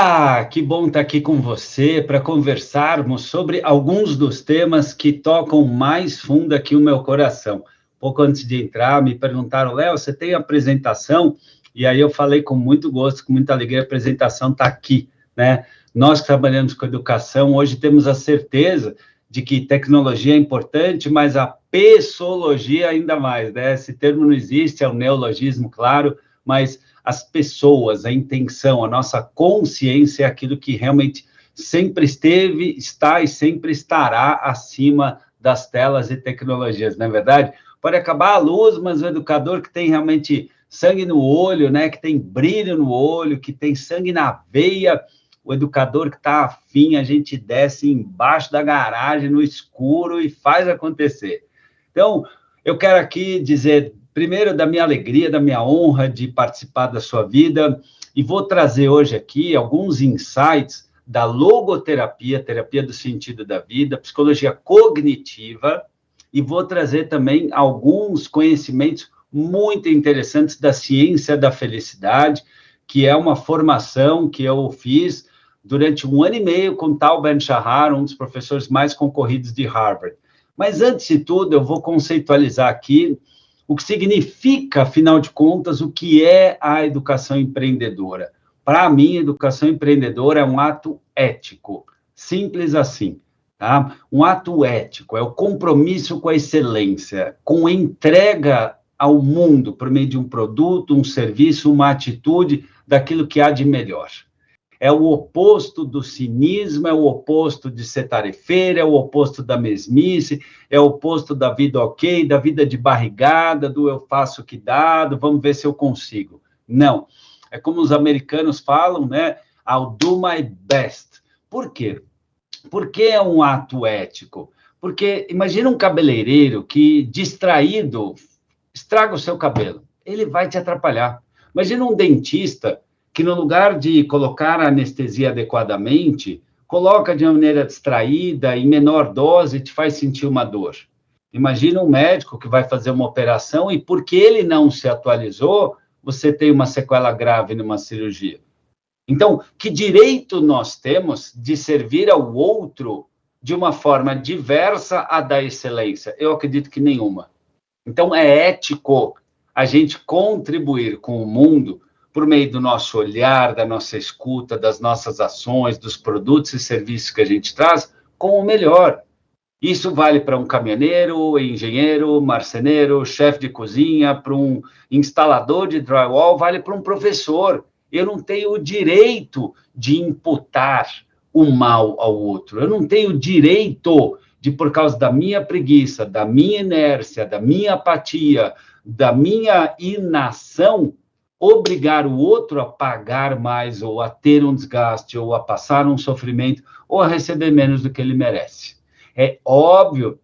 Olá, que bom estar aqui com você para conversarmos sobre alguns dos temas que tocam mais fundo aqui o meu coração. Pouco antes de entrar, me perguntaram, Léo, você tem apresentação? E aí eu falei com muito gosto, com muita alegria, a apresentação está aqui, né? Nós que trabalhamos com educação, hoje temos a certeza de que tecnologia é importante, mas a pessoalogia ainda mais, né? Esse termo não existe, é um neologismo, claro, mas as pessoas, a intenção, a nossa consciência é aquilo que realmente sempre esteve, está e sempre estará acima das telas e tecnologias, não é verdade? Pode acabar a luz, mas o educador que tem realmente sangue no olho, né, que tem brilho no olho, que tem sangue na veia, o educador que está afim, a gente desce embaixo da garagem, no escuro, e faz acontecer. Então, eu quero aqui dizer, primeiro, da minha alegria, da minha honra de participar da sua vida, e vou trazer hoje aqui alguns insights da logoterapia, terapia do sentido da vida, psicologia cognitiva, e vou trazer também alguns conhecimentos muito interessantes da ciência da felicidade, que é uma formação que eu fiz durante 1 ano e meio com Tal Ben-Shahar, um dos professores mais concorridos de Harvard. Mas, antes de tudo, eu vou conceitualizar aqui o que significa, afinal de contas, o que é a educação empreendedora. Para mim, educação empreendedora é um ato ético, simples assim, tá? Um ato ético, é o compromisso com a excelência, com entrega ao mundo, por meio de um produto, um serviço, uma atitude, daquilo que há de melhor. É o oposto do cinismo, é o oposto de ser tarefeiro, é o oposto da mesmice, é o oposto da vida ok, da vida de barrigada, do eu faço o que dá, do vamos ver se eu consigo. Não. É como os americanos falam, né? I'll do my best. Por quê? Por que é um ato ético? Porque imagina um cabeleireiro que, distraído, estraga o seu cabelo. Ele vai te atrapalhar. Imagina um dentista que, no lugar de colocar a anestesia adequadamente, coloca de uma maneira distraída, em menor dose, e te faz sentir uma dor. Imagina um médico que vai fazer uma operação e, porque ele não se atualizou, você tem uma sequela grave numa cirurgia. Então, que direito nós temos de servir ao outro de uma forma diversa à da excelência? Eu acredito que nenhuma. Então, é ético a gente contribuir com o mundo por meio do nosso olhar, da nossa escuta, das nossas ações, dos produtos e serviços que a gente traz, com o melhor. Isso vale para um caminhoneiro, engenheiro, marceneiro, chefe de cozinha, para um instalador de drywall, vale para um professor. Eu não tenho o direito de imputar o mal ao outro. Eu não tenho o direito de, por causa da minha preguiça, da minha inércia, da minha apatia, da minha inação, obrigar o outro a pagar mais, ou a ter um desgaste, ou a passar um sofrimento, ou a receber menos do que ele merece. É óbvio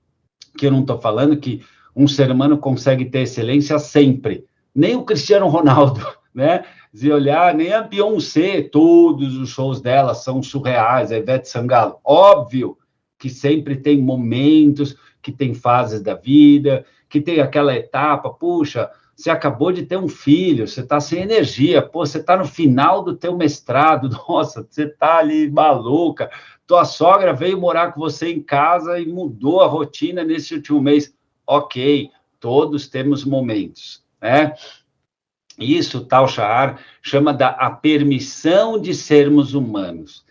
que eu não estou falando que um ser humano consegue ter excelência sempre. Nem o Cristiano Ronaldo, né? Se olhar, nem a Beyoncé, todos os shows dela são surreais, a Ivete Sangalo. Óbvio que sempre tem momentos, que tem fases da vida, que tem aquela etapa, puxa, você acabou de ter um filho, você está sem energia, pô, você está no final do teu mestrado, nossa, você está ali maluca, tua sogra veio morar com você em casa e mudou a rotina nesse último mês. Ok, todos temos momentos, né? Isso, Tal Shahar chama a permissão de sermos humanos.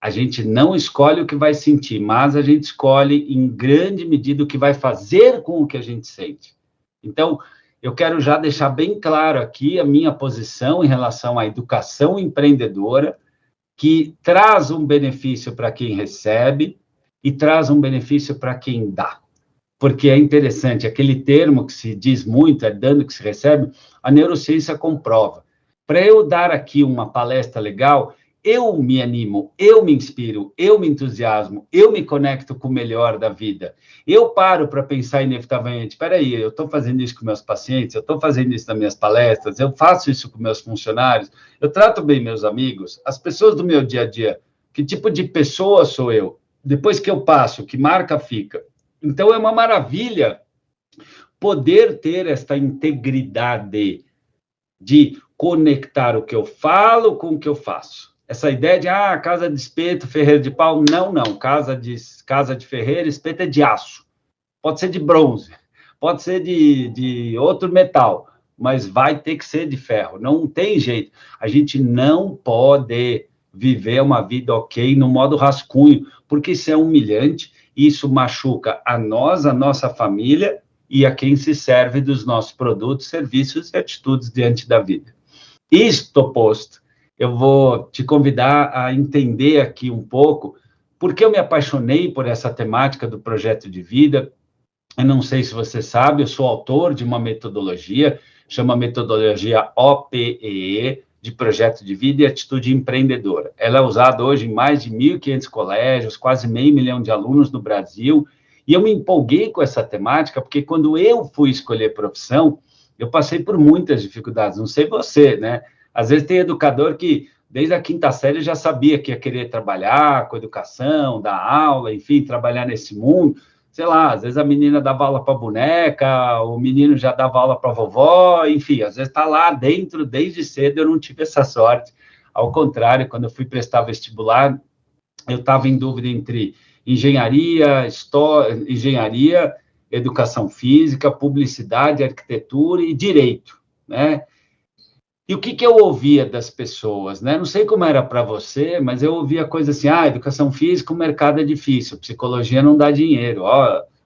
A gente não escolhe o que vai sentir, mas a gente escolhe, em grande medida, o que vai fazer com o que a gente sente. Então, eu quero já deixar bem claro aqui a minha posição em relação à educação empreendedora, que traz um benefício para quem recebe e traz um benefício para quem dá. Porque é interessante, aquele termo que se diz muito, é dando que se recebe, a neurociência comprova. Para eu dar aqui uma palestra legal, eu me animo, eu me inspiro, eu me entusiasmo, eu me conecto com o melhor da vida. Eu paro para pensar inevitavelmente, espera aí, eu estou fazendo isso com meus pacientes, eu estou fazendo isso nas minhas palestras, eu faço isso com meus funcionários, eu trato bem meus amigos, as pessoas do meu dia a dia, que tipo de pessoa sou eu? Depois que eu passo, que marca fica? Então, é uma maravilha poder ter esta integridade de conectar o que eu falo com o que eu faço. Essa ideia de, casa de espeto, ferreiro de pau, não, casa de ferreiro, espeto é de aço, pode ser de bronze, pode ser de outro metal, mas vai ter que ser de ferro, não tem jeito, a gente não pode viver uma vida ok no modo rascunho, porque isso é humilhante, isso machuca a nós, a nossa família e a quem se serve dos nossos produtos, serviços e atitudes diante da vida. Isto posto, eu vou te convidar a entender aqui um pouco porque eu me apaixonei por essa temática do projeto de vida. Eu não sei se você sabe, eu sou autor de uma metodologia, chama metodologia OPEE, de projeto de vida e atitude empreendedora. Ela é usada hoje em mais de 1.500 colégios, quase 500 mil de alunos no Brasil, e eu me empolguei com essa temática, porque quando eu fui escolher profissão, eu passei por muitas dificuldades, não sei você, né? Às vezes tem educador que, desde a quinta série, já sabia que ia querer trabalhar com educação, dar aula, enfim, trabalhar nesse mundo. Sei lá, às vezes a menina dava aula para boneca, o menino já dava aula para vovó, enfim, às vezes está lá dentro, desde cedo, eu não tive essa sorte. Ao contrário, quando eu fui prestar vestibular, eu estava em dúvida entre engenharia, engenharia, educação física, publicidade, arquitetura e direito, né? E o que eu ouvia das pessoas, né? Não sei como era para você, mas eu ouvia coisa assim, educação física, o mercado é difícil, psicologia não dá dinheiro,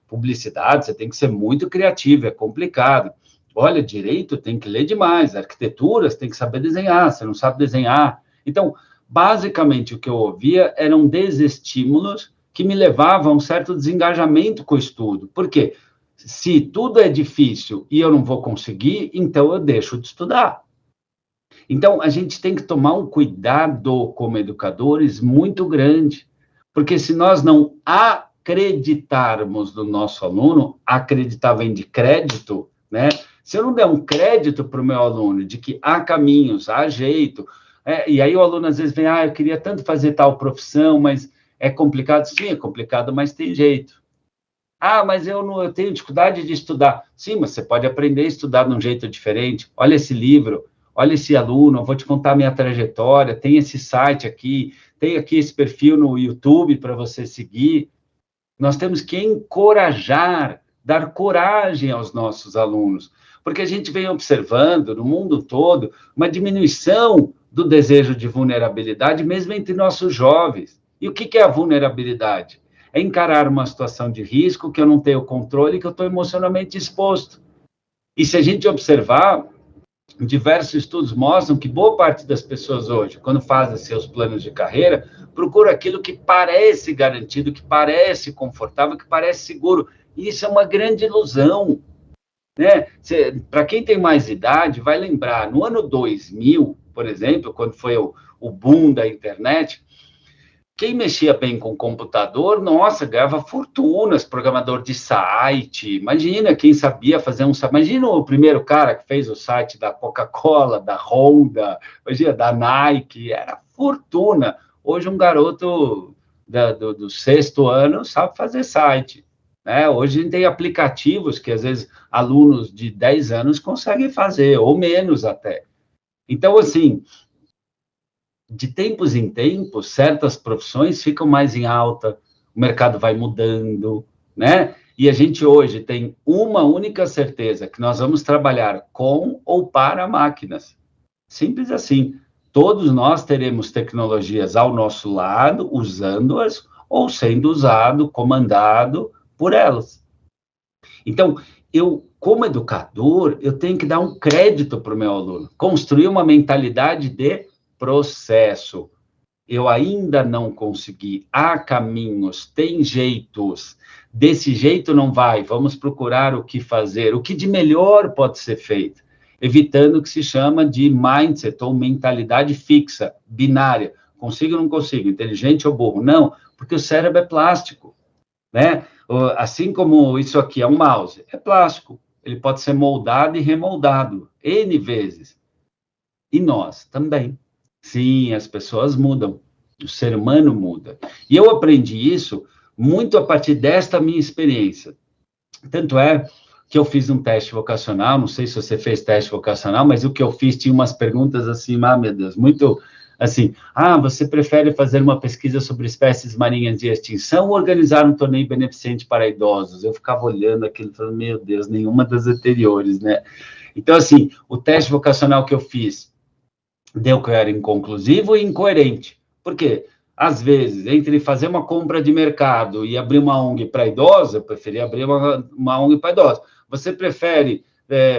publicidade, você tem que ser muito criativo, é complicado. Olha, direito tem que ler demais, arquitetura, você tem que saber desenhar, você não sabe desenhar. Então, basicamente, o que eu ouvia eram desestímulos que me levavam a um certo desengajamento com o estudo. Por quê? Se tudo é difícil e eu não vou conseguir, então eu deixo de estudar. Então, a gente tem que tomar um cuidado como educadores muito grande, porque se nós não acreditarmos no nosso aluno, acreditar vem de crédito, né? Se eu não der um crédito para o meu aluno de que há caminhos, há jeito, e aí o aluno às vezes vem, eu queria tanto fazer tal profissão, mas é complicado. Sim, é complicado, mas tem jeito. Mas eu tenho dificuldade de estudar. Sim, mas você pode aprender a estudar de um jeito diferente. Olha esse livro, olha esse aluno, eu vou te contar a minha trajetória, tem esse site aqui, tem aqui esse perfil no YouTube para você seguir. Nós temos que encorajar, dar coragem aos nossos alunos, porque a gente vem observando no mundo todo uma diminuição do desejo de vulnerabilidade, mesmo entre nossos jovens. E o que é a vulnerabilidade? É encarar uma situação de risco que eu não tenho controle, que eu estou emocionalmente exposto. E se a gente observar, diversos estudos mostram que boa parte das pessoas hoje, quando fazem seus planos de carreira, procura aquilo que parece garantido, que parece confortável, que parece seguro. E isso é uma grande ilusão, né? Para quem tem mais idade, vai lembrar, no ano 2000, por exemplo, quando foi o boom da internet, quem mexia bem com computador, nossa, ganhava fortunas, programador de site, imagina quem sabia fazer um site, imagina o primeiro cara que fez o site da Coca-Cola, da Honda, imagina, da Nike, era fortuna. Hoje um garoto do sexto ano sabe fazer site, né? Hoje a gente tem aplicativos que às vezes alunos de 10 anos conseguem fazer, ou menos até. Então, assim, de tempos em tempos, certas profissões ficam mais em alta, o mercado vai mudando, né? E a gente hoje tem uma única certeza, que nós vamos trabalhar com ou para máquinas. Simples assim. Todos nós teremos tecnologias ao nosso lado, usando-as, ou sendo usado, comandado por elas. Então, como educador, eu tenho que dar um crédito para o meu aluno, construir uma mentalidade de processo. Eu ainda não consegui, há caminhos, tem jeitos, desse jeito não vai, vamos procurar o que fazer, o que de melhor pode ser feito, evitando o que se chama de mindset ou mentalidade fixa, binária, consigo ou não consigo, inteligente ou burro, não, porque o cérebro é plástico, né? Assim como isso aqui é um mouse, é plástico, ele pode ser moldado e remoldado, N vezes, e nós também. Sim, as pessoas mudam, o ser humano muda. E eu aprendi isso muito a partir desta minha experiência. Tanto é que eu fiz um teste vocacional, não sei se você fez teste vocacional, mas o que eu fiz tinha umas perguntas assim, meu Deus, muito Assim, você prefere fazer uma pesquisa sobre espécies marinhas em extinção ou organizar um torneio beneficente para idosos? Eu ficava olhando aquilo e falando, meu Deus, nenhuma das anteriores, né? Então, assim, o teste vocacional que eu fiz deu que eu era inconclusivo e incoerente. Por quê? Às vezes, entre fazer uma compra de mercado e abrir uma ONG para idosa, eu preferia abrir uma ONG para idosa. Você prefere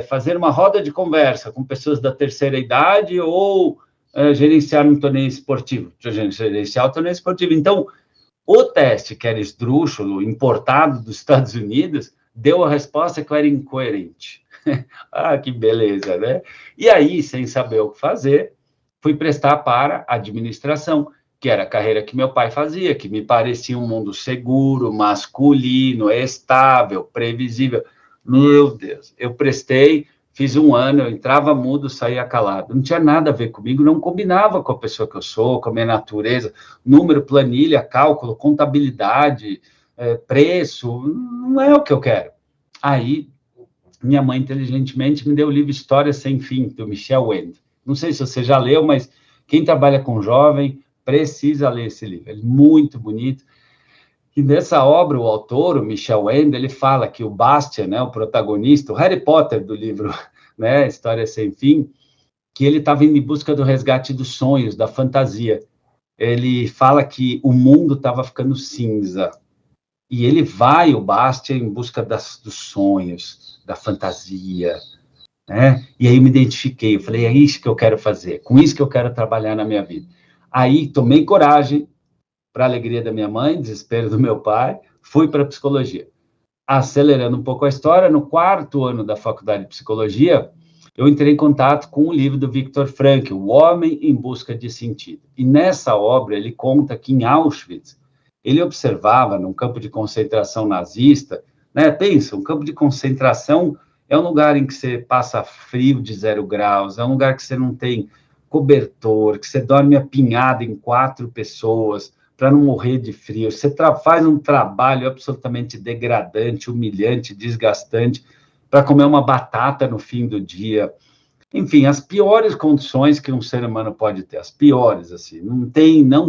fazer uma roda de conversa com pessoas da terceira idade ou gerenciar um torneio esportivo? Gerenciar o torneio esportivo. Então, o teste, que era esdrúxulo, importado dos Estados Unidos, deu a resposta que eu era incoerente. Que beleza, né? E aí, sem saber o que fazer, fui prestar para a administração, que era a carreira que meu pai fazia, que me parecia um mundo seguro, masculino, estável, previsível. Meu Deus, eu prestei, fiz um ano, eu entrava mudo, saía calado. Não tinha nada a ver comigo, não combinava com a pessoa que eu sou, com a minha natureza. Número, planilha, cálculo, contabilidade, preço, não é o que eu quero. Aí, minha mãe, inteligentemente, me deu o livro História Sem Fim, do Michel Wendt. Não sei se você já leu, mas quem trabalha com jovem precisa ler esse livro. É muito bonito. E nessa obra, o autor, o Michel Wendt, ele fala que o Bastian, né, o protagonista, o Harry Potter do livro, né, História Sem Fim, que ele estava indo em busca do resgate dos sonhos, da fantasia. Ele fala que o mundo estava ficando cinza. E ele vai, o Bastian, em busca dos sonhos, da fantasia, né? E aí eu me identifiquei, eu falei, é isso que eu quero fazer, com isso que eu quero trabalhar na minha vida. Aí tomei coragem, para a alegria da minha mãe, desespero do meu pai, fui para a psicologia. Acelerando um pouco a história, no 4º ano da faculdade de psicologia, eu entrei em contato com o livro do Viktor Frankl, O Homem em Busca de Sentido. E nessa obra, ele conta que em Auschwitz, ele observava, num campo de concentração nazista, né? Pensa, um campo de concentração é um lugar em que você passa frio de 0 graus, é um lugar que você não tem cobertor, que você dorme apinhado em 4 pessoas, para não morrer de frio. Você faz um trabalho absolutamente degradante, humilhante, desgastante, para comer uma batata no fim do dia. Enfim, as piores condições que um ser humano pode ter, as piores, assim. Não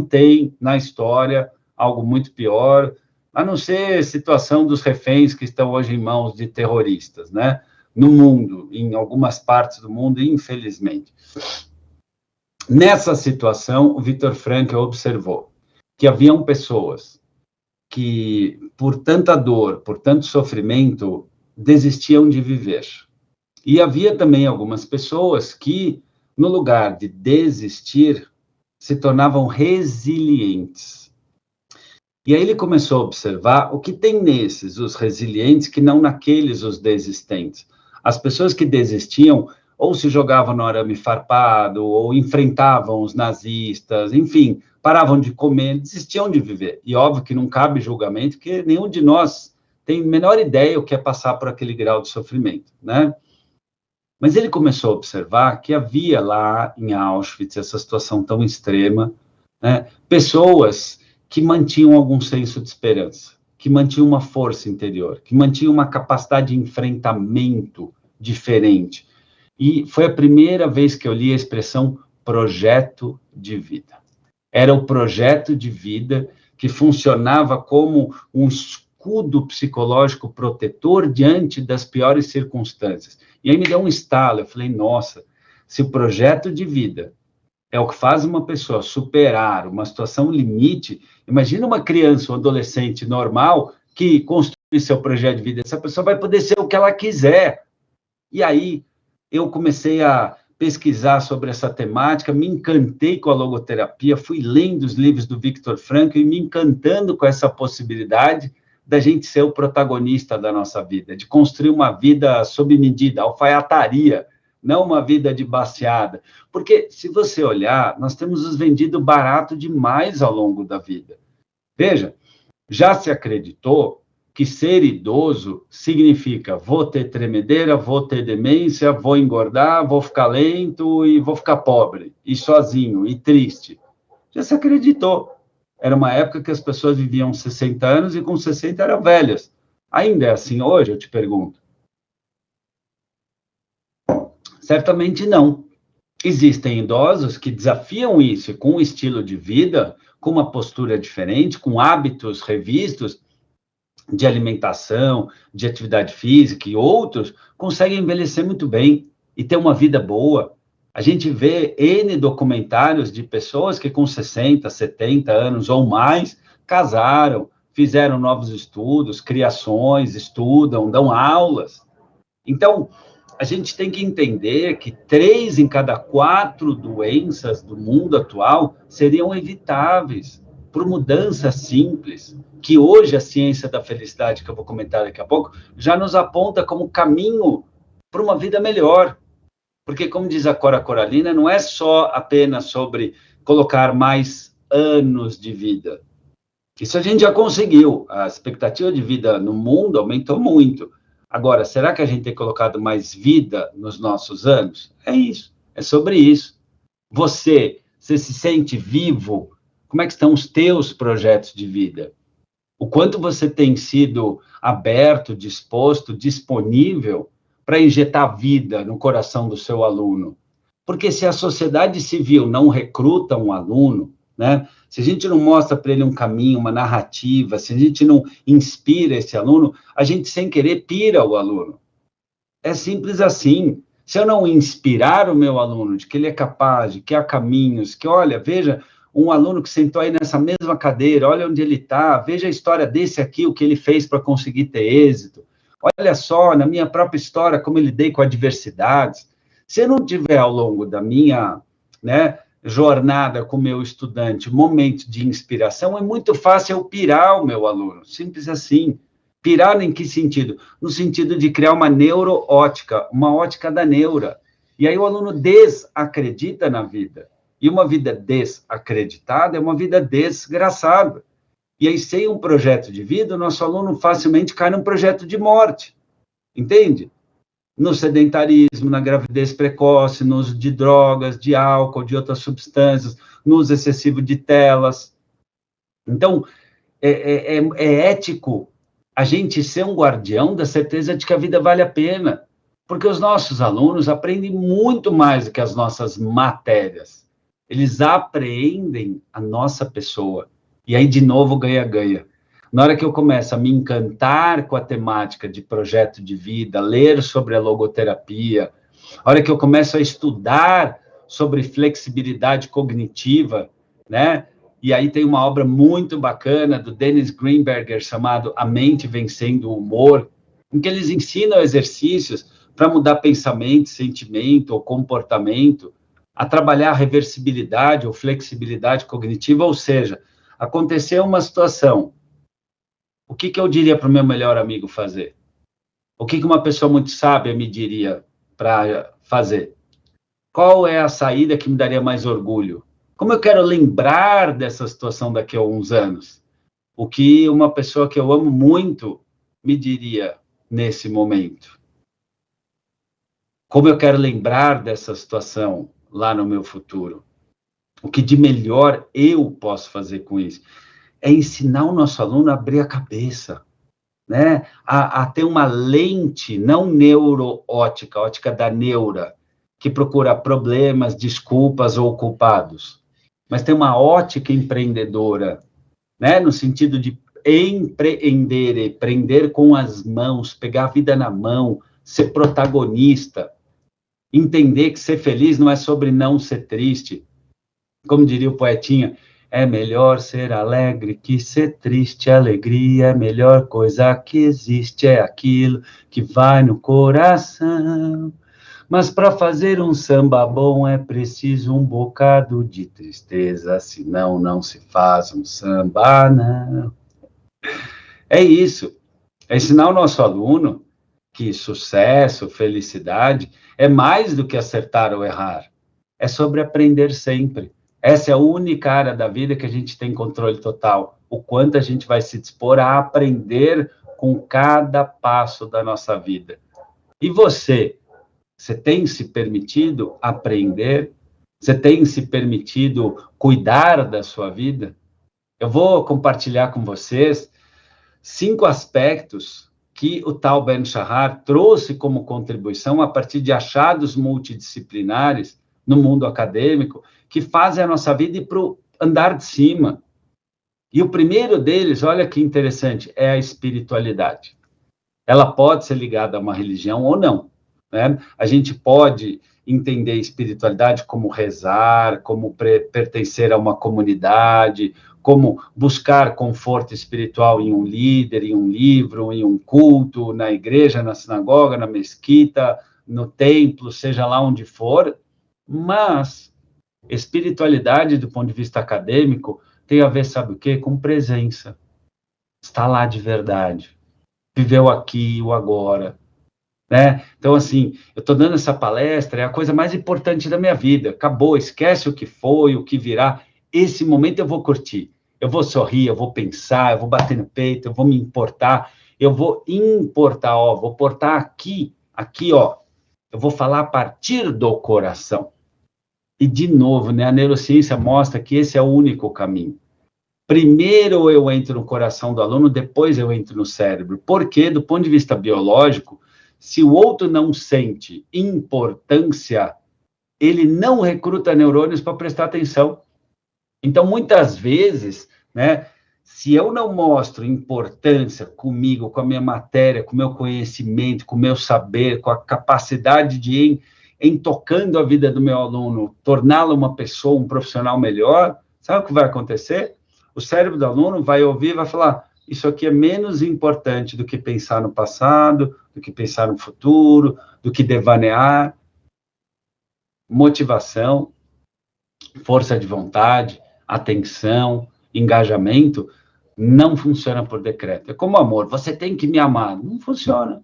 tem na história algo muito pior, a não ser a situação dos reféns que estão hoje em mãos de terroristas, né? No mundo, em algumas partes do mundo, infelizmente. Nessa situação, o Viktor Frankl observou que haviam pessoas que, por tanta dor, por tanto sofrimento, desistiam de viver. E havia também algumas pessoas que, no lugar de desistir, se tornavam resilientes. E aí ele começou a observar o que tem nesses, os resilientes, que não naqueles, os desistentes. As pessoas que desistiam ou se jogavam no arame farpado, ou enfrentavam os nazistas, enfim, paravam de comer, desistiam de viver. E óbvio que não cabe julgamento, porque nenhum de nós tem a menor ideia o que é passar por aquele grau de sofrimento, né? Mas ele começou a observar que havia lá em Auschwitz essa situação tão extrema, né? Pessoas que mantinham algum senso de esperança, que mantinham uma força interior, que mantinham uma capacidade de enfrentamento diferente. E foi a primeira vez que eu li a expressão projeto de vida. Era o projeto de vida que funcionava como um escudo psicológico protetor diante das piores circunstâncias. E aí me deu um estalo, eu falei, nossa, se o projeto de vida é o que faz uma pessoa superar uma situação limite, imagina uma criança ou adolescente normal que construi seu projeto de vida, essa pessoa vai poder ser o que ela quiser. E aí eu comecei a pesquisar sobre essa temática, me encantei com a logoterapia, fui lendo os livros do Viktor Frankl e me encantando com essa possibilidade da gente ser o protagonista da nossa vida, de construir uma vida sob medida, alfaiataria, não uma vida de baseada. Porque, se você olhar, nós temos nos vendido barato demais ao longo da vida. Veja, já se acreditou que ser idoso significa vou ter tremedeira, vou ter demência, vou engordar, vou ficar lento e vou ficar pobre, e sozinho, e triste. Já se acreditou. Era uma época que as pessoas viviam 60 anos e com 60 eram velhas. Ainda é assim hoje, eu te pergunto? Certamente não. Existem idosos que desafiam isso e com um estilo de vida, com uma postura diferente, com hábitos revistos de alimentação, de atividade física e outros, conseguem envelhecer muito bem e ter uma vida boa. A gente vê N documentários de pessoas que com 60, 70 anos ou mais casaram, fizeram novos estudos, criações, estudam, dão aulas. Então, a gente tem que entender que 3 em cada 4 doenças do mundo atual seriam evitáveis por mudanças simples, que hoje a ciência da felicidade, que eu vou comentar daqui a pouco, já nos aponta como caminho para uma vida melhor. Porque, como diz a Cora Coralina, não é só apenas sobre colocar mais anos de vida. Isso a gente já conseguiu. A expectativa de vida no mundo aumentou muito. Agora, será que a gente tem colocado mais vida nos nossos anos? É isso, é sobre isso. Você se sente vivo? Como é que estão os teus projetos de vida? O quanto você tem sido aberto, disposto, disponível para injetar vida no coração do seu aluno? Porque se a sociedade civil não recruta um aluno, né? Se a gente não mostra para ele um caminho, uma narrativa, se a gente não inspira esse aluno, a gente, sem querer, pira o aluno. É simples assim. Se eu não inspirar o meu aluno de que ele é capaz, de que há caminhos, que, olha, veja, um aluno que sentou aí nessa mesma cadeira, olha onde ele está, veja a história desse aqui, o que ele fez para conseguir ter êxito. Olha só, na minha própria história, como eu lidei com adversidades. Se eu não tiver, ao longo da minha, né, jornada com o meu estudante, momento de inspiração, é muito fácil eu pirar o meu aluno, simples assim. Pirar em que sentido? No sentido de criar uma neuroótica, uma ótica da neura. E aí o aluno desacredita na vida. E uma vida desacreditada é uma vida desgraçada. E aí, sem um projeto de vida, o nosso aluno facilmente cai num projeto de morte. Entende? No sedentarismo, na gravidez precoce, no uso de drogas, de álcool, de outras substâncias, no uso excessivo de telas. Então, é ético a gente ser um guardião da certeza de que a vida vale a pena, porque os nossos alunos aprendem muito mais do que as nossas matérias. Eles apreendem a nossa pessoa. E aí, de novo, ganha-ganha. Na hora que eu começo a me encantar com a temática de projeto de vida, ler sobre a logoterapia, a hora que eu começo a estudar sobre flexibilidade cognitiva, né? E aí tem uma obra muito bacana do Dennis Greenberger chamado A Mente Vencendo o Humor, em que eles ensinam exercícios para mudar pensamento, sentimento ou comportamento, a trabalhar a reversibilidade ou flexibilidade cognitiva, ou seja, aconteceu uma situação, o que eu diria para o meu melhor amigo fazer? O que uma pessoa muito sábia me diria para fazer? Qual é a saída que me daria mais orgulho? Como eu quero lembrar dessa situação daqui a uns anos? O que uma pessoa que eu amo muito me diria nesse momento? Como eu quero lembrar dessa situação lá no meu futuro? O que de melhor eu posso fazer com isso? É ensinar o nosso aluno a abrir a cabeça, né? A ter uma lente não neuroótica, ótica da neura, que procura problemas, desculpas ou culpados, mas tem uma ótica empreendedora, né? No sentido de empreender, e prender com as mãos, pegar a vida na mão, ser protagonista, entender que ser feliz não é sobre não ser triste. Como diria o poetinha, é melhor ser alegre que ser triste. Alegria é a melhor coisa que existe, é aquilo que vai no coração. Mas para fazer um samba bom é preciso um bocado de tristeza, senão não se faz um samba, não. É isso, é ensinar o nosso aluno que sucesso, felicidade, é mais do que acertar ou errar. É sobre aprender sempre. Essa é a única área da vida que a gente tem controle total. O quanto a gente vai se dispor a aprender com cada passo da nossa vida. E você? Você tem se permitido aprender? Você tem se permitido cuidar da sua vida? Eu vou compartilhar com vocês 5 aspectos que o Tal Ben-Shahar trouxe como contribuição a partir de achados multidisciplinares no mundo acadêmico, que fazem a nossa vida ir para o andar de cima. E o primeiro deles, olha que interessante, é a espiritualidade. Ela pode ser ligada a uma religião ou não, né? A gente pode entender espiritualidade como rezar, como pertencer a uma comunidade, como buscar conforto espiritual em um líder, em um livro, em um culto, na igreja, na sinagoga, na mesquita, no templo, seja lá onde for, mas espiritualidade, do ponto de vista acadêmico, tem a ver, sabe o quê? Com presença. Está lá de verdade. Viveu aqui, o agora. Né? Então, assim, eu estou dando essa palestra, é a coisa mais importante da minha vida. Acabou, esquece o que foi, o que virá. Esse momento eu vou curtir. Eu vou sorrir, eu vou pensar, eu vou bater no peito, eu vou me importar, eu vou importar, ó, vou portar aqui, ó. Eu vou falar a partir do coração. E, de novo, né, a neurociência mostra que esse é o único caminho. Primeiro eu entro no coração do aluno, depois eu entro no cérebro. Porque, do ponto de vista biológico, se o outro não sente importância, ele não recruta neurônios para prestar atenção. Então, muitas vezes, né, se eu não mostro importância comigo, com a minha matéria, com o meu conhecimento, com o meu saber, com a capacidade de em tocando a vida do meu aluno, torná-lo uma pessoa, um profissional melhor, sabe o que vai acontecer? O cérebro do aluno vai ouvir e vai falar, isso aqui é menos importante do que pensar no passado, do que pensar no futuro, do que devanear. Motivação, força de vontade, atenção, engajamento, não funciona por decreto. É como amor, você tem que me amar. Não funciona,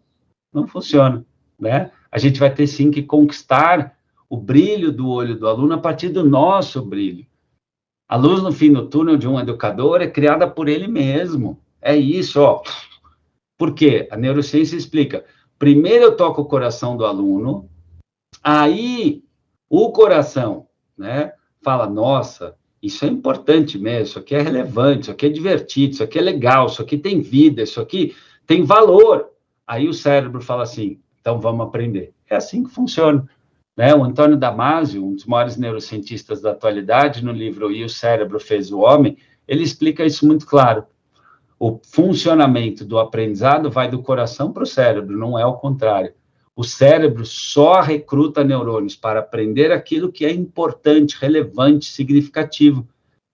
não funciona, né? A gente vai ter, sim, que conquistar o brilho do olho do aluno a partir do nosso brilho. A luz no fim do túnel de um educador é criada por ele mesmo. É isso, ó. Por quê? A neurociência explica. Primeiro eu toco o coração do aluno, aí o coração, né, fala, nossa, isso é importante mesmo, isso aqui é relevante, isso aqui é divertido, isso aqui é legal, isso aqui tem vida, isso aqui tem valor. Aí o cérebro fala assim, então vamos aprender. É assim que funciona. Né? O Antônio Damasio, um dos maiores neurocientistas da atualidade, no livro E o Cérebro Fez o Homem, ele explica isso muito claro. O funcionamento do aprendizado vai do coração para o cérebro, não é o contrário. O cérebro só recruta neurônios para aprender aquilo que é importante, relevante, significativo.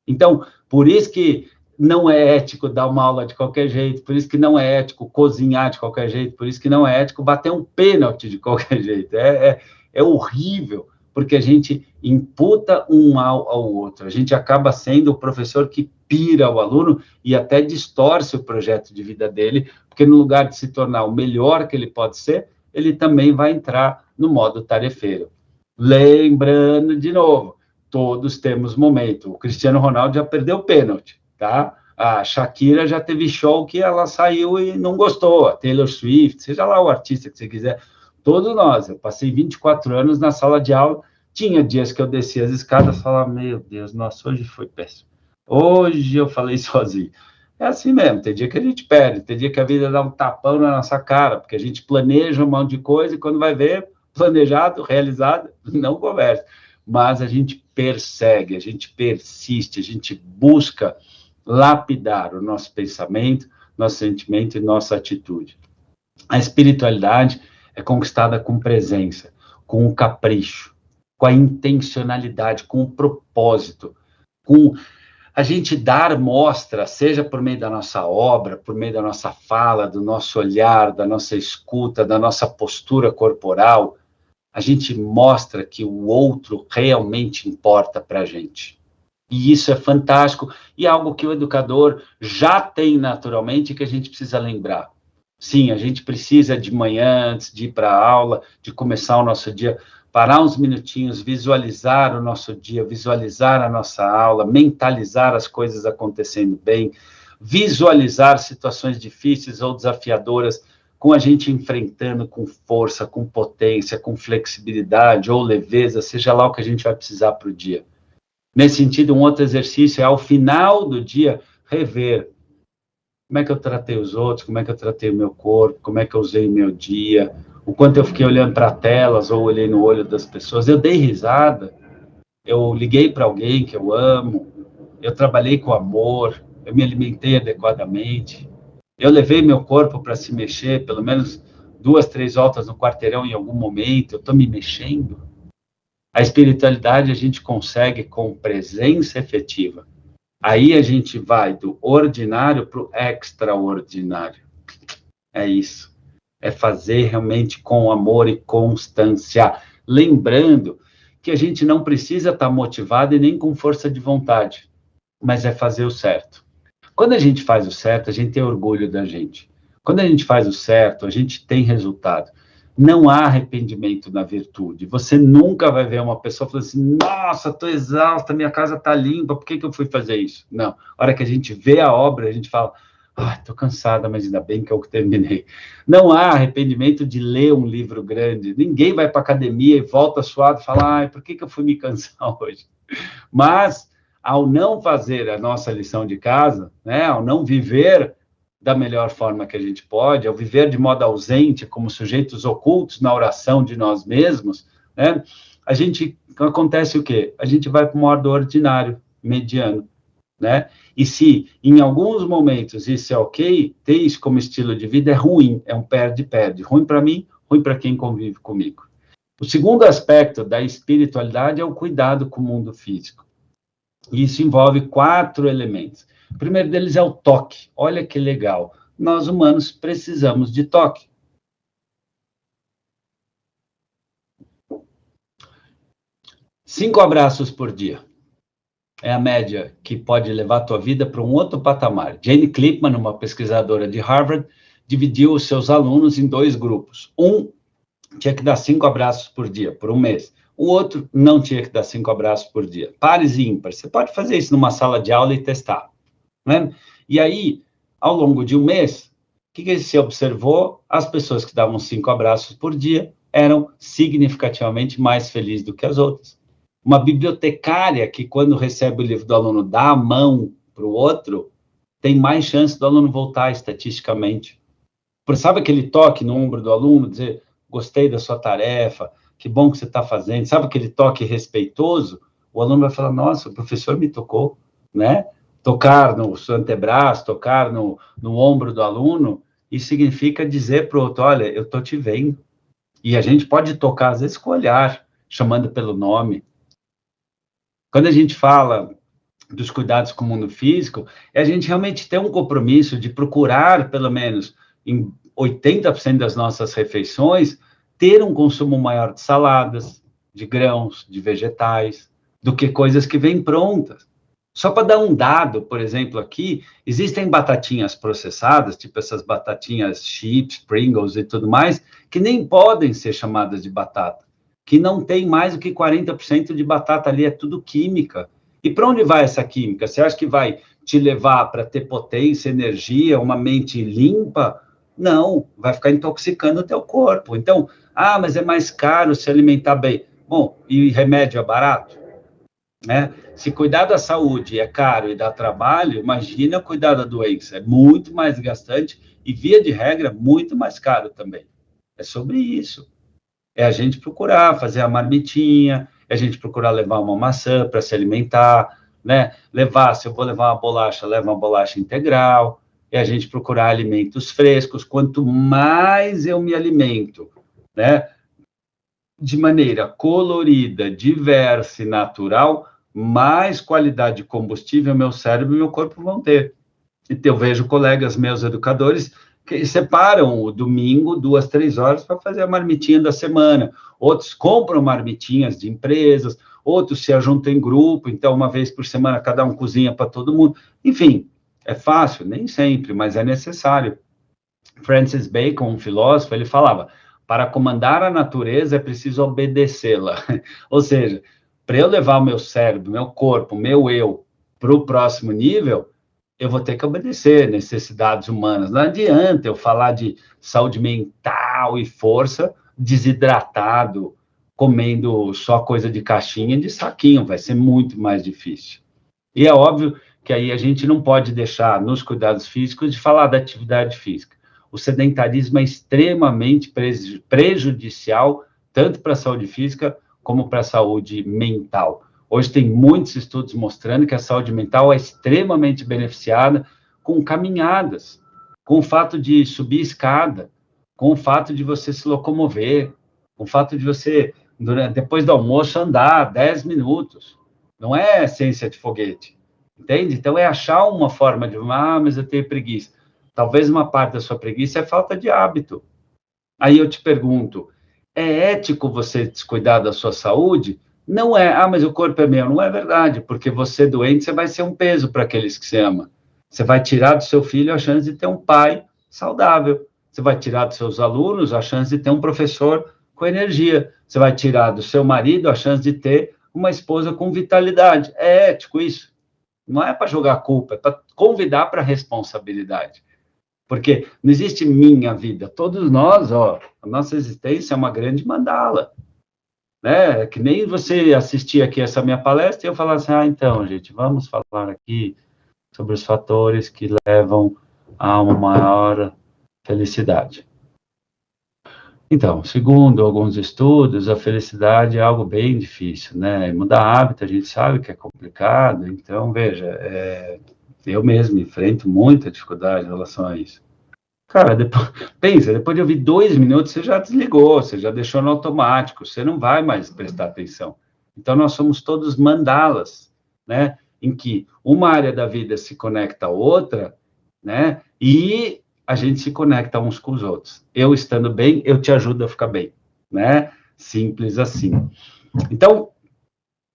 Então, por isso que não é ético dar uma aula de qualquer jeito, por isso que não é ético cozinhar de qualquer jeito, por isso que não é ético bater um pênalti de qualquer jeito. É horrível, porque a gente imputa um mal ao outro. A gente acaba sendo o professor que pira o aluno e até distorce o projeto de vida dele, porque no lugar de se tornar o melhor que ele pode ser, ele também vai entrar no modo tarefeiro. Lembrando, de novo, todos temos momento. O Cristiano Ronaldo já perdeu o pênalti, tá? A Shakira já teve show que ela saiu e não gostou. A Taylor Swift, seja lá o artista que você quiser. Todos nós. Eu passei 24 anos na sala de aula. Tinha dias que eu descia as escadas e falava, meu Deus, nossa, hoje foi péssimo. Hoje eu falei sozinho. É assim mesmo, tem dia que a gente perde, tem dia que a vida dá um tapão na nossa cara, porque a gente planeja um monte de coisa e quando vai ver, planejado, realizado, não conversa. Mas a gente persegue, a gente persiste, a gente busca lapidar o nosso pensamento, nosso sentimento e nossa atitude. A espiritualidade é conquistada com presença, com o capricho, com a intencionalidade, com o propósito, com a gente dar mostra, seja por meio da nossa obra, por meio da nossa fala, do nosso olhar, da nossa escuta, da nossa postura corporal, a gente mostra que o outro realmente importa para a gente. E isso é fantástico e é algo que o educador já tem naturalmente e que a gente precisa lembrar. Sim, a gente precisa de manhã, antes de ir para a aula, de começar o nosso dia, parar uns minutinhos, visualizar o nosso dia, visualizar a nossa aula, mentalizar as coisas acontecendo bem, visualizar situações difíceis ou desafiadoras, com a gente enfrentando com força, com potência, com flexibilidade ou leveza, seja lá o que a gente vai precisar para o dia. Nesse sentido, um outro exercício é, ao final do dia, rever como é que eu tratei os outros, como é que eu tratei o meu corpo, como é que eu usei o meu dia, o quanto eu fiquei olhando para telas ou olhei no olho das pessoas. Eu dei risada, eu liguei para alguém que eu amo, eu trabalhei com amor, eu me alimentei adequadamente, eu levei meu corpo para se mexer, pelo menos 2, 3 voltas no quarteirão em algum momento, eu estou me mexendo. A espiritualidade a gente consegue com presença efetiva. Aí a gente vai do ordinário para o extraordinário. É isso. É fazer realmente com amor e constância. Lembrando que a gente não precisa estar motivado e nem com força de vontade, mas é fazer o certo. Quando a gente faz o certo, a gente tem orgulho da gente. Quando a gente faz o certo, a gente tem resultado. Não há arrependimento na virtude. Você nunca vai ver uma pessoa falando assim, nossa, estou exausta, minha casa está limpa, por que eu fui fazer isso? Não. A hora que a gente vê a obra, a gente fala, estou cansada, mas ainda bem que eu terminei. Não há arrependimento de ler um livro grande. Ninguém vai para a academia e volta suado e fala, por que eu fui me cansar hoje? Mas, ao não fazer a nossa lição de casa, né, ao não viver da melhor forma que a gente pode, ao viver de modo ausente, como sujeitos ocultos na oração de nós mesmos, né, acontece o quê? A gente vai para o modo ordinário, mediano, né? E se em alguns momentos isso é ok, ter isso como estilo de vida é ruim, é um perde-perde, ruim para mim, ruim para quem convive comigo. O segundo aspecto da espiritualidade é o cuidado com o mundo físico. E isso envolve 4 elementos. O primeiro deles é o toque. Olha que legal. Nós humanos precisamos de toque. Cinco abraços por dia. É a média que pode levar a tua vida para um outro patamar. Jane Clipman, uma pesquisadora de Harvard, dividiu os seus alunos em 2 grupos. Um tinha que dar 5 abraços por dia, por um mês. O outro não tinha que dar 5 abraços por dia. Pares e ímpares. Você pode fazer isso numa sala de aula e testar, né? E aí, ao longo de um mês, o que se observou? As pessoas que davam 5 abraços por dia eram significativamente mais felizes do que as outras. Uma bibliotecária que, quando recebe o livro do aluno, dá a mão para o outro, tem mais chance do aluno voltar estatisticamente. Sabe aquele toque no ombro do aluno, dizer, gostei da sua tarefa, que bom que você está fazendo, sabe aquele toque respeitoso? O aluno vai falar, nossa, o professor me tocou, né? Tocar no seu antebraço, tocar no ombro do aluno, isso significa dizer para o outro, olha, eu estou te vendo. E a gente pode tocar, às vezes, com o olhar, chamando pelo nome. Quando a gente fala dos cuidados com o mundo físico, é a gente realmente ter um compromisso de procurar, pelo menos, em 80% das nossas refeições, ter um consumo maior de saladas, de grãos, de vegetais, do que coisas que vêm prontas. Só para dar um dado, por exemplo, aqui, existem batatinhas processadas, tipo essas batatinhas chips, Pringles e tudo mais, que nem podem ser chamadas de batata, que não tem mais do que 40% de batata ali, é tudo química. E para onde vai essa química? Você acha que vai te levar para ter potência, energia, uma mente limpa? Não, vai ficar intoxicando o teu corpo. Então, mas é mais caro se alimentar bem. Bom, e remédio é barato? Né? Se cuidar da saúde é caro e dá trabalho, imagina cuidar da doença. É muito mais gastante e, via de regra, muito mais caro também. É sobre isso. É a gente procurar fazer a marmitinha, é a gente procurar levar uma maçã para se alimentar, né? Se eu vou levar uma bolacha, leva uma bolacha integral, é a gente procurar alimentos frescos. Quanto mais eu me alimento, né, de maneira colorida, diversa e natural, mais qualidade de combustível meu cérebro e meu corpo vão ter. Então, eu vejo colegas meus educadores que separam o domingo 2, 3 horas para fazer a marmitinha da semana. Outros compram marmitinhas de empresas, outros se ajuntam em grupo, então uma vez por semana cada um cozinha para todo mundo. Enfim, é fácil? Nem sempre, mas é necessário. Francis Bacon, um filósofo, ele falava, para comandar a natureza é preciso obedecê-la. Ou seja, para eu levar o meu cérebro, meu corpo, meu eu para o próximo nível, eu vou ter que obedecer necessidades humanas. Não adianta eu falar de saúde mental e força desidratado, comendo só coisa de caixinha e de saquinho, vai ser muito mais difícil. E é óbvio que aí a gente não pode deixar nos cuidados físicos de falar da atividade física. o sedentarismo é extremamente prejudicial, tanto para a saúde física como para a saúde mental. Hoje tem muitos estudos mostrando que a saúde mental é extremamente beneficiada com caminhadas, com o fato de subir escada, com o fato de você se locomover, com o fato de você, depois do almoço, andar 10 minutos. Não é ciência de foguete, entende? Então, é achar uma forma de, mas eu tenho preguiça. Talvez uma parte da sua preguiça é falta de hábito. Aí eu te pergunto, é ético você descuidar da sua saúde? Não é. Mas o corpo é meu. Não é verdade, porque você doente, você vai ser um peso para aqueles que você ama. Você vai tirar do seu filho a chance de ter um pai saudável. Você vai tirar dos seus alunos a chance de ter um professor com energia. Você vai tirar do seu marido a chance de ter uma esposa com vitalidade. É ético isso? Não é para jogar culpa, é para convidar para a responsabilidade. Porque não existe minha vida. Todos nós, a nossa existência é uma grande mandala. Né? É que nem você assistir aqui essa minha palestra e eu falar assim, então, gente, vamos falar aqui sobre os fatores que levam a uma maior felicidade. Então, segundo alguns estudos, a felicidade é algo bem difícil, né? Mudar hábito, a gente sabe que é complicado, então, veja, eu mesmo enfrento muita dificuldade em relação a isso. Cara, depois de ouvir 2 minutos, você já desligou, você já deixou no automático, você não vai mais prestar atenção. Então, nós somos todos mandalas, né? Em que uma área da vida se conecta à outra, né? E a gente se conecta uns com os outros. Eu estando bem, eu te ajudo a ficar bem, né? Simples assim. Então,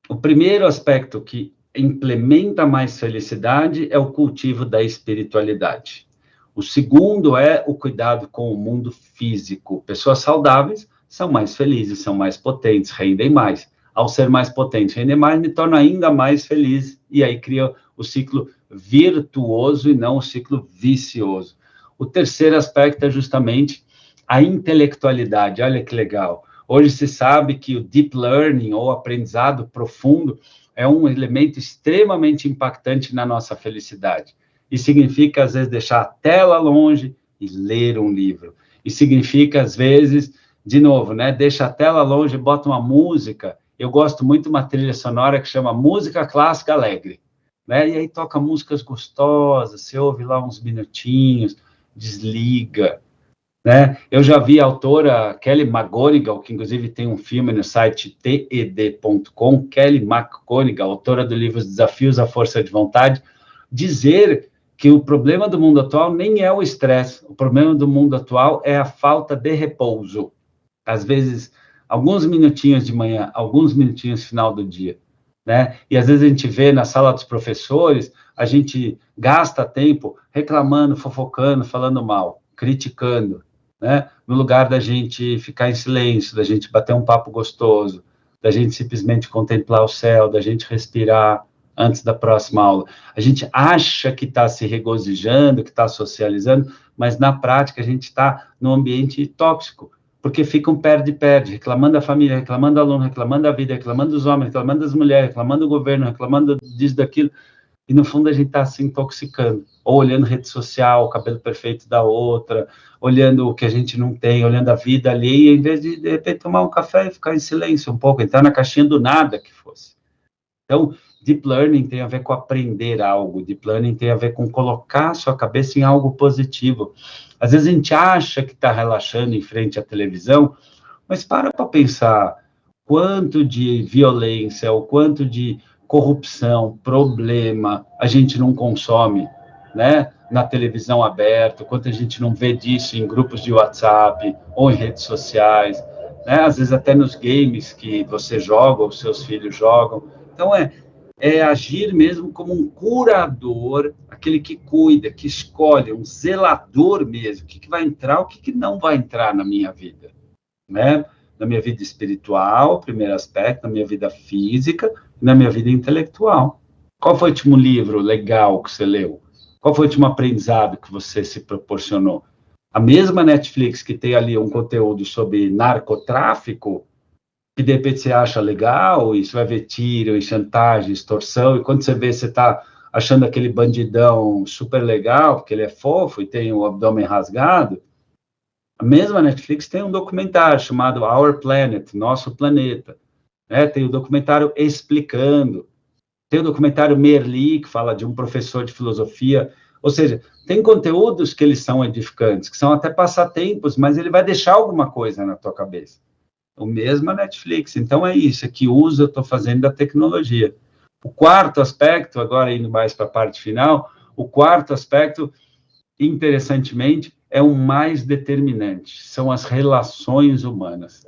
o primeiro aspecto que implementa mais felicidade é o cultivo da espiritualidade. O segundo é o cuidado com o mundo físico. Pessoas saudáveis são mais felizes, são mais potentes, rendem mais. Ao ser mais potente, render mais, me torna ainda mais feliz. E aí cria o ciclo virtuoso e não o ciclo vicioso. O terceiro aspecto é justamente a intelectualidade. Olha que legal. Hoje se sabe que o deep learning, ou aprendizado profundo, é um elemento extremamente impactante na nossa felicidade. E significa, às vezes, deixar a tela longe e ler um livro. E significa, às vezes, de novo, né? Deixa a tela longe e bota uma música. Eu gosto muito de uma trilha sonora que chama Música Clássica Alegre, né? E aí toca músicas gostosas, você ouve lá uns minutinhos, desliga, né? Eu já vi a autora Kelly McGonigal, que inclusive tem um filme no site TED.com, Kelly McGonigal, autora do livro Desafios à Força de Vontade, dizer que o problema do mundo atual nem é o estresse, o problema do mundo atual é a falta de repouso. Às vezes, alguns minutinhos de manhã, alguns minutinhos no final do dia, né? E às vezes a gente vê na sala dos professores, a gente gasta tempo reclamando, fofocando, falando mal, criticando, né? No lugar da gente ficar em silêncio, da gente bater um papo gostoso, da gente simplesmente contemplar o céu, da gente respirar antes da próxima aula. A gente acha que está se regozijando, que está socializando, mas na prática a gente está num ambiente tóxico, porque fica um perde-perde, reclamando da família, reclamando do aluno, reclamando da vida, reclamando dos homens, reclamando das mulheres, reclamando do governo, reclamando disso, daquilo, e no fundo a gente está se intoxicando, ou olhando rede social, o cabelo perfeito da outra, olhando o que a gente não tem, olhando a vida alheia, em vez de repente, tomar um café e ficar em silêncio um pouco, entrar na caixinha do nada que fosse. Então, Deep Learning tem a ver com aprender algo, Deep Learning tem a ver com colocar a sua cabeça em algo positivo. Às vezes a gente acha que está relaxando em frente à televisão, mas para pensar quanto de violência, o quanto de corrupção, problema a gente não consome, né? Na televisão aberta, quanto a gente não vê disso em grupos de WhatsApp ou em redes sociais, né? Às vezes até nos games que você joga ou seus filhos jogam. Então, é agir mesmo como um curador, aquele que cuida, que escolhe, um zelador mesmo, o que vai entrar, o que não vai entrar na minha vida, né? Na minha vida espiritual, primeiro aspecto, na minha vida física e na minha vida intelectual. Qual foi o último livro legal que você leu? Qual foi o último aprendizado que você se proporcionou? A mesma Netflix que tem ali um conteúdo sobre narcotráfico, que de repente você acha legal, e você vai ver tiro, e chantagem, extorsão, e quando você vê, você está achando aquele bandidão super legal, porque ele é fofo e tem o abdômen rasgado, A mesma Netflix tem um documentário chamado Our Planet, Nosso Planeta, né? Tem o documentário Explicando, tem o documentário Merli, que fala de um professor de filosofia, ou seja, tem conteúdos que eles são edificantes, que são até passatempos, mas ele vai deixar alguma coisa na tua cabeça. O mesmo a Netflix. Então, é isso, é que uso eu estou fazendo da tecnologia. O quarto aspecto, agora indo mais para a parte final, o quarto aspecto, interessantemente, é o mais determinante, são as relações humanas.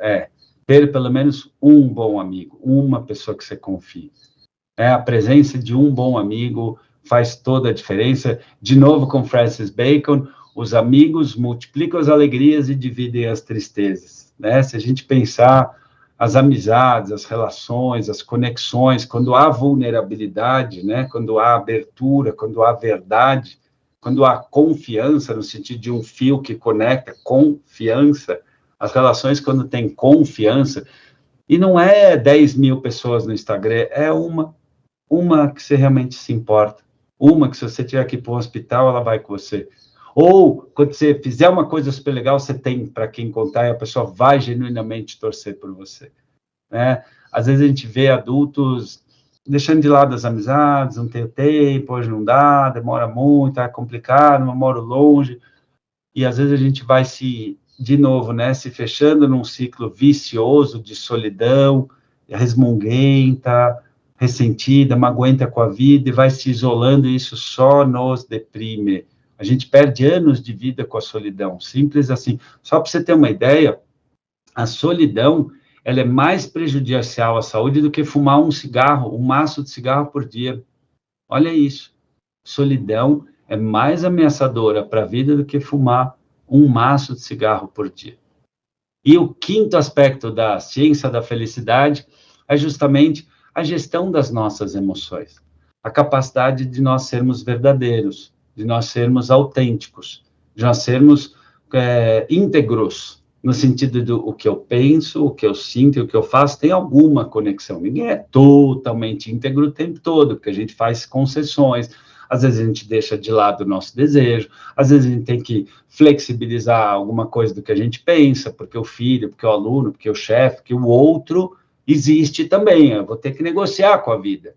Ter pelo menos um bom amigo, uma pessoa que você confie. A presença de um bom amigo faz toda a diferença. De novo, com Francis Bacon, os amigos multiplicam as alegrias e dividem as tristezas, né? Se a gente pensar as amizades, as relações, as conexões, quando há vulnerabilidade, né? Quando há abertura, quando há verdade, quando há confiança, no sentido de um fio que conecta, confiança, as relações quando tem confiança, e não é 10 mil pessoas no Instagram, é uma que você realmente se importa, uma que se você tiver que ir para o hospital, ela vai com você. Ou, quando você fizer uma coisa super legal, você tem para quem contar e a pessoa vai genuinamente torcer por você, né? Às vezes a gente vê adultos deixando de lado as amizades, não tenho tempo, hoje não dá, demora muito, é complicado, eu moro longe, e às vezes a gente vai de novo, né, se fechando num ciclo vicioso de solidão, resmunguenta, ressentida, magoenta com a vida, e vai se isolando, e isso só nos deprime. A gente perde anos de vida com a solidão, simples assim. Só para você ter uma ideia, a solidão, ela é mais prejudicial à saúde do que fumar um cigarro, um maço de cigarro por dia. Olha isso. Solidão é mais ameaçadora para a vida do que fumar um maço de cigarro por dia. E o quinto aspecto da ciência da felicidade é justamente a gestão das nossas emoções, a capacidade de nós sermos verdadeiros, de nós sermos autênticos, de nós sermos íntegros, no sentido do o que eu penso, o que eu sinto e o que eu faço tem alguma conexão. Ninguém é totalmente íntegro o tempo todo, porque a gente faz concessões, às vezes a gente deixa de lado o nosso desejo, às vezes a gente tem que flexibilizar alguma coisa do que a gente pensa, porque o filho, porque o aluno, porque o chefe, porque o outro existe também, eu vou ter que negociar com a vida.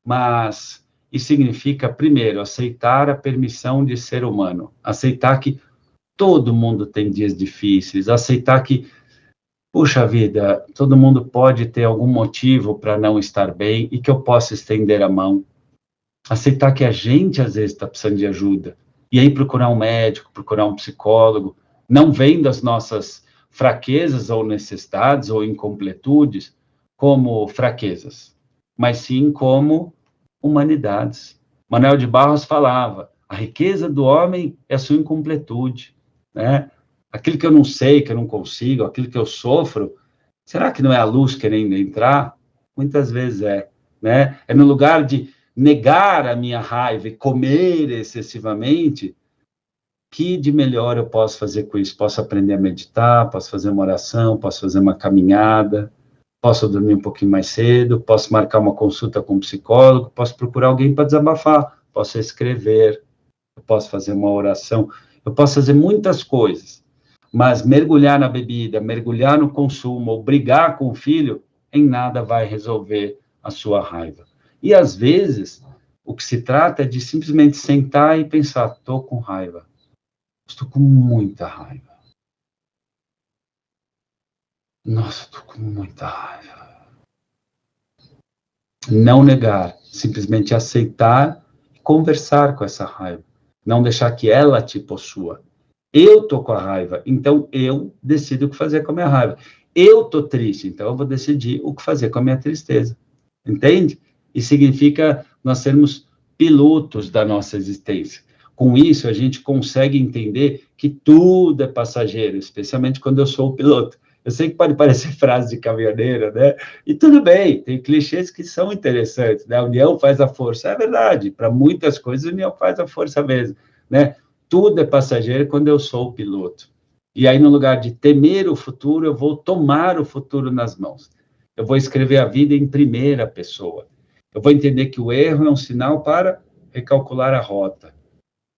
Mas isso significa, primeiro, aceitar a permissão de ser humano, aceitar que todo mundo tem dias difíceis, aceitar que, puxa vida, todo mundo pode ter algum motivo para não estar bem e que eu possa estender a mão. Aceitar que a gente, às vezes, está precisando de ajuda. E aí procurar um médico, procurar um psicólogo, não vendo as nossas fraquezas ou necessidades ou incompletudes como fraquezas, mas sim como humanidades. Manuel de Barros falava, a riqueza do homem é a sua incompletude, né? Aquilo que eu não sei, que eu não consigo, aquilo que eu sofro, será que não é a luz querendo entrar? Muitas vezes né? É no lugar de negar a minha raiva e comer excessivamente, que de melhor eu posso fazer com isso? Posso aprender a meditar, posso fazer uma oração, posso fazer uma caminhada, posso dormir um pouquinho mais cedo, posso marcar uma consulta com um psicólogo, posso procurar alguém para desabafar, posso escrever, eu posso fazer uma oração, eu posso fazer muitas coisas, mas mergulhar na bebida, mergulhar no consumo, ou brigar com o filho, em nada vai resolver a sua raiva. E, às vezes, o que se trata é de simplesmente sentar e pensar, estou com raiva, estou com muita raiva. Nossa, estou com muita raiva. Não negar, simplesmente aceitar e conversar com essa raiva. Não deixar que ela te possua. Eu estou com a raiva, então eu decido o que fazer com a minha raiva. Eu estou triste, então eu vou decidir o que fazer com a minha tristeza. Entende? Isso significa nós sermos pilotos da nossa existência. Com isso, a gente consegue entender que tudo é passageiro, especialmente quando eu sou o piloto. Eu sei que pode parecer frase de caminhoneiro, né? E tudo bem, tem clichês que são interessantes, né? A união faz a força. É verdade, para muitas coisas a união faz a força mesmo, né? Tudo é passageiro quando eu sou o piloto. E aí, no lugar de temer o futuro, eu vou tomar o futuro nas mãos. Eu vou escrever a vida em primeira pessoa. Eu vou entender que o erro é um sinal para recalcular a rota.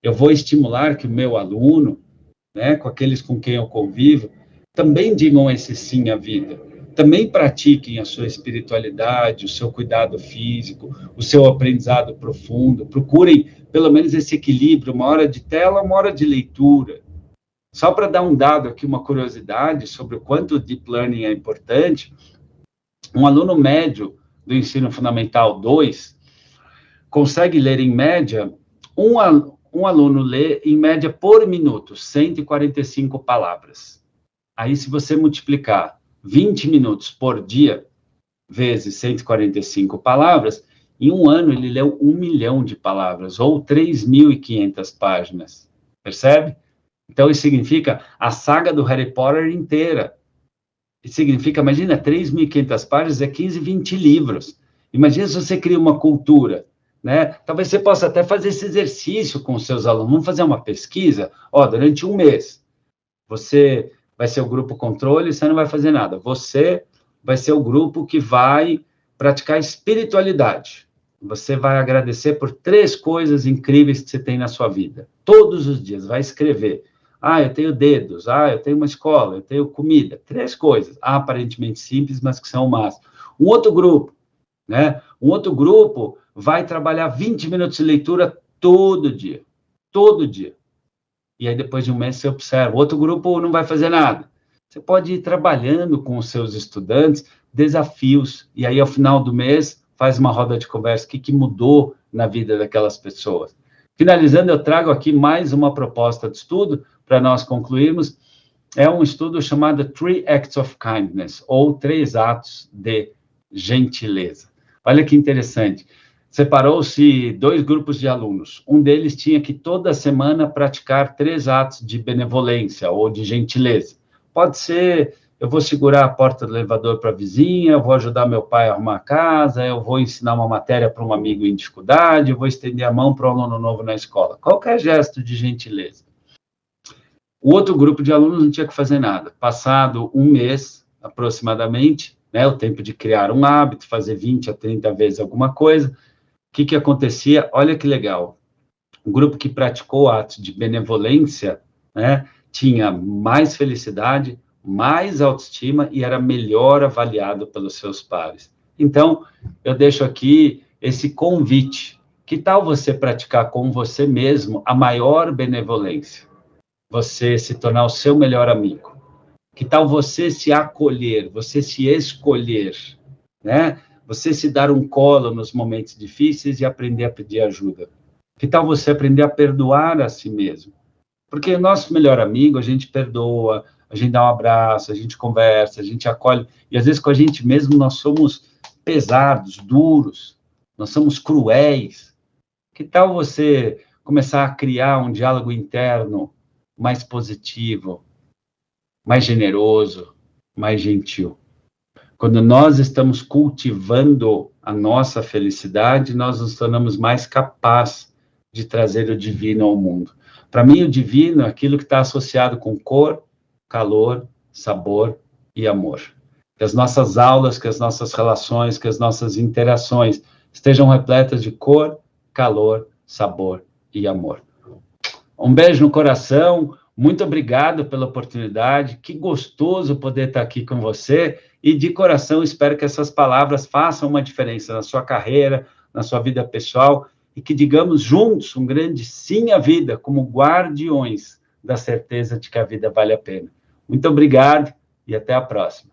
Eu vou estimular que o meu aluno né, com aqueles com quem eu convivo, também digam esse sim à vida. Também pratiquem a sua espiritualidade, o seu cuidado físico, o seu aprendizado profundo. Procurem, pelo menos, esse equilíbrio, uma hora de tela, uma hora de leitura. Só para dar um dado aqui, uma curiosidade sobre o quanto o Deep Learning é importante, um aluno médio do ensino fundamental 2 consegue ler, em média, um aluno lê, em média, por minuto, 145 palavras. Aí, se você multiplicar 20 minutos por dia, vezes 145 palavras, em um ano ele leu 1 milhão de palavras, ou 3.500 páginas. Percebe? Então, isso significa a saga do Harry Potter inteira. Isso significa, imagina, 3.500 páginas é 15, 20 livros. Imagina se você cria uma cultura, né? Talvez você possa até fazer esse exercício com os seus alunos. Vamos fazer uma pesquisa? Durante um mês, você vai ser o grupo controle, você não vai fazer nada. Você vai ser o grupo que vai praticar espiritualidade. Você vai agradecer por 3 coisas incríveis que você tem na sua vida. Todos os dias, vai escrever. Eu tenho dedos. Eu tenho uma escola. Eu tenho comida. 3 coisas, aparentemente simples, mas que são o máximo. Um outro grupo, né? Um outro grupo vai trabalhar 20 minutos de leitura todo dia. Todo dia. E aí, depois de um mês, você observa. O outro grupo não vai fazer nada. Você pode ir trabalhando com os seus estudantes desafios. E aí, ao final do mês, faz uma roda de conversa. O que mudou na vida daquelas pessoas? Finalizando, eu trago aqui mais uma proposta de estudo para nós concluirmos. É um estudo chamado 3 Acts of Kindness, ou 3 atos de gentileza. Olha que interessante. Separou-se 2 grupos de alunos. Um deles tinha que toda semana praticar 3 atos de benevolência ou de gentileza. Pode ser, eu vou segurar a porta do elevador para a vizinha, eu vou ajudar meu pai a arrumar a casa, eu vou ensinar uma matéria para um amigo em dificuldade, eu vou estender a mão para um aluno novo na escola. Qualquer gesto de gentileza. O outro grupo de alunos não tinha que fazer nada. Passado um mês, aproximadamente, né, o tempo de criar um hábito, fazer 20 a 30 vezes alguma coisa, o que acontecia? Olha que legal. O grupo que praticou atos de benevolência, né, tinha mais felicidade, mais autoestima e era melhor avaliado pelos seus pares. Então, eu deixo aqui esse convite. Que tal você praticar com você mesmo a maior benevolência? Você se tornar o seu melhor amigo. Que tal você se acolher, você se escolher, né? Você se dar um colo nos momentos difíceis e aprender a pedir ajuda. Que tal você aprender a perdoar a si mesmo? Porque o nosso melhor amigo, a gente perdoa, a gente dá um abraço, a gente conversa, a gente acolhe, e às vezes com a gente mesmo nós somos pesados, duros, nós somos cruéis. Que tal você começar a criar um diálogo interno mais positivo, mais generoso, mais gentil? Quando nós estamos cultivando a nossa felicidade, nós nos tornamos mais capazes de trazer o divino ao mundo. Para mim, o divino é aquilo que está associado com cor, calor, sabor e amor. Que as nossas aulas, que as nossas relações, que as nossas interações estejam repletas de cor, calor, sabor e amor. Um beijo no coração, muito obrigado pela oportunidade, que gostoso poder estar aqui com você, e de coração espero que essas palavras façam uma diferença na sua carreira, na sua vida pessoal, e que digamos juntos um grande sim à vida, como guardiões da certeza de que a vida vale a pena. Muito obrigado e até a próxima.